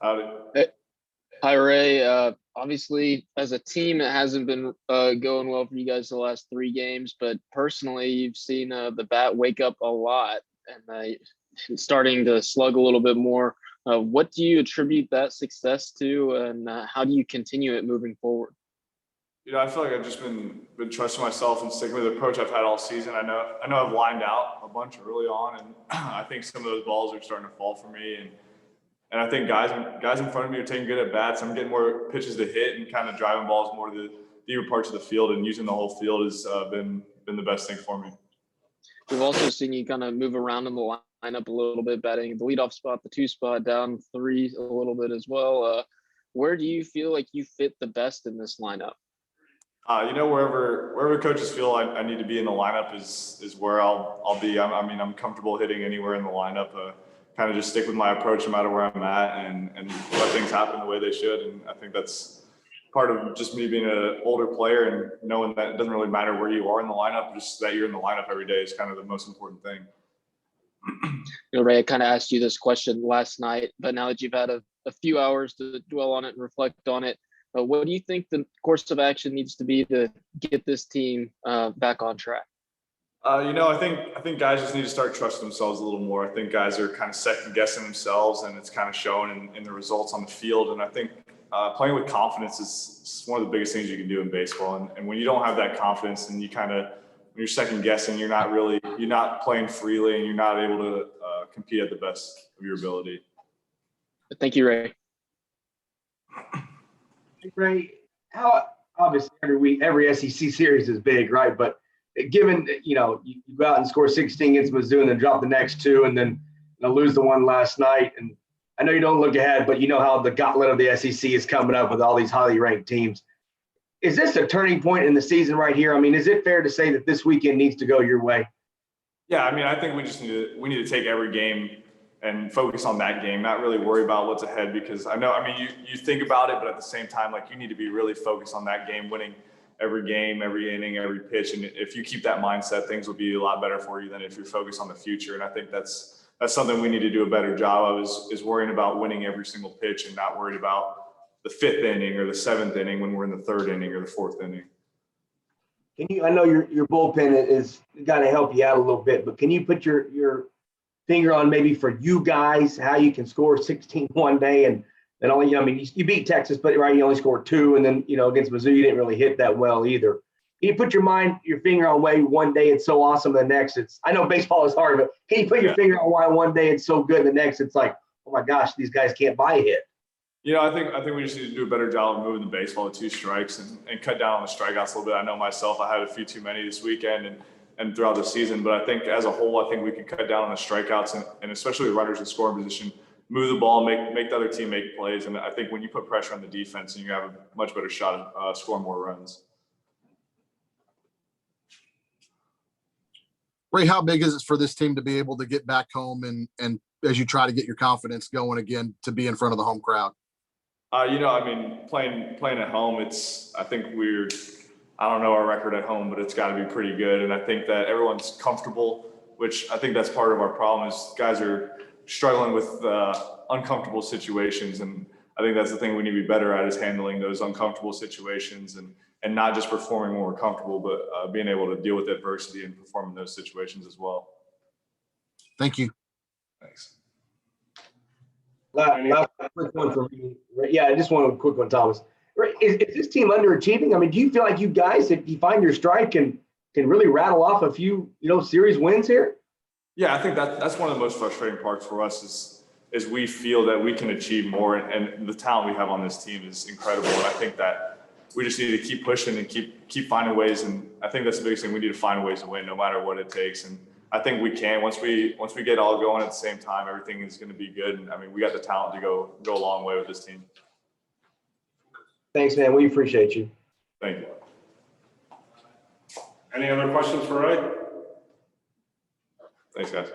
Howdy. Hi, Ray. Obviously, as a team, it hasn't been going well for you guys the last 3 games, but personally, you've seen the bat wake up a lot and starting to slug a little bit more. What do you attribute that success to, and how do you continue it moving forward? I feel like I've just been trusting myself and sticking with the approach I've had all season. I know I've lined out a bunch early on, and I think some of those balls are starting to fall for me. And I think guys in front of me are taking good at bats. I'm getting more pitches to hit and kind of driving balls more to the deeper parts of the field, and using the whole field has been the best thing for me. We've also seen you kind of move around in the lineup a little bit, batting the leadoff spot, the 2 spot, down 3 a little bit as well. Where do you feel like you fit the best in this lineup? Wherever coaches feel I need to be in the lineup is where I'll be. I'm comfortable hitting anywhere in the lineup. Kind of just stick with my approach no matter where I'm at, and let things happen the way they should. And I think that's part of just me being an older player and knowing that it doesn't really matter where you are in the lineup, just that you're in the lineup every day is kind of the most important thing. Ray, I kind of asked you this question last night, but now that you've had a few hours to dwell on it and reflect on it, what do you think the course of action needs to be to get this team back on track? I think guys just need to start trusting themselves a little more. I think guys are kind of second guessing themselves, and it's kind of shown in the results on the field. And I think playing with confidence is one of the biggest things you can do in baseball. And when you don't have that confidence, and when you're second guessing, you're not playing freely, and you're not able to compete at the best of your ability. Thank you, Ray. Ray, how obviously every SEC series is big, right? But given you go out and score 16 against Mizzou and then drop the next 2 and then lose the one last night, and I know you don't look ahead, but you know how the gauntlet of the SEC is coming up with all these highly ranked teams. Is this a turning point in the season right here? I mean, is it fair to say that this weekend needs to go your way? Yeah, I think we need to take every game and focus on that game, not really worry about what's ahead, because you think about it, but at the same time, you need to be really focused on that game, winning every game, every inning, every pitch. And if you keep that mindset, things will be a lot better for you than if you're focused on the future. And I think that's something we need to do a better job of, is worrying about winning every single pitch and not worried about the 5th inning or the 7th inning when we're in the 3rd inning or the 4th inning. I know your bullpen is got to help you out a little bit, but can you put your finger on maybe for you guys how you can score 16 one day and only, you beat Texas, but right, you only scored 2, and then against Mizzou you didn't really hit that well either. Can you put your finger on why one day it's so awesome, the next I know baseball is hard, but can you put your finger on why one day it's so good, the next it's like, oh my gosh, these guys can't buy a hit? I think we just need to do a better job of moving the baseball to 2 strikes and cut down on the strikeouts a little bit. I know myself, I had a few too many this weekend and throughout the season, but I think as a whole, I think we can cut down on the strikeouts and especially with runners in scoring position, move the ball, make the other team make plays. And I think when you put pressure on the defense, and you have a much better shot at scoring more runs. Ray, how big is it for this team to be able to get back home and as you try to get your confidence going again, to be in front of the home crowd? Playing at home, I don't know our record at home, but it's got to be pretty good. And I think that everyone's comfortable, which I think that's part of our problem, is guys are struggling with uncomfortable situations. And I think that's the thing we need to be better at, is handling those uncomfortable situations and not just performing when we're comfortable, but being able to deal with adversity and perform in those situations as well. Thank you. Thanks. Last quick one for me. Yeah, just one quick one, Thomas. Is this team underachieving? Do you feel like you guys, if you find your strike, can really rattle off a few, series wins here? Yeah, I think that's one of the most frustrating parts for us is we feel that we can achieve more, and the talent we have on this team is incredible. And I think that we just need to keep pushing and keep finding ways. And I think that's the biggest thing. We need to find ways to win, no matter what it takes. And I think we can. Once we get all going at the same time, everything is going to be good. And we got the talent to go a long way with this team. Thanks, man. We appreciate you. Thank you. Any other questions for Ray? Thanks, guys.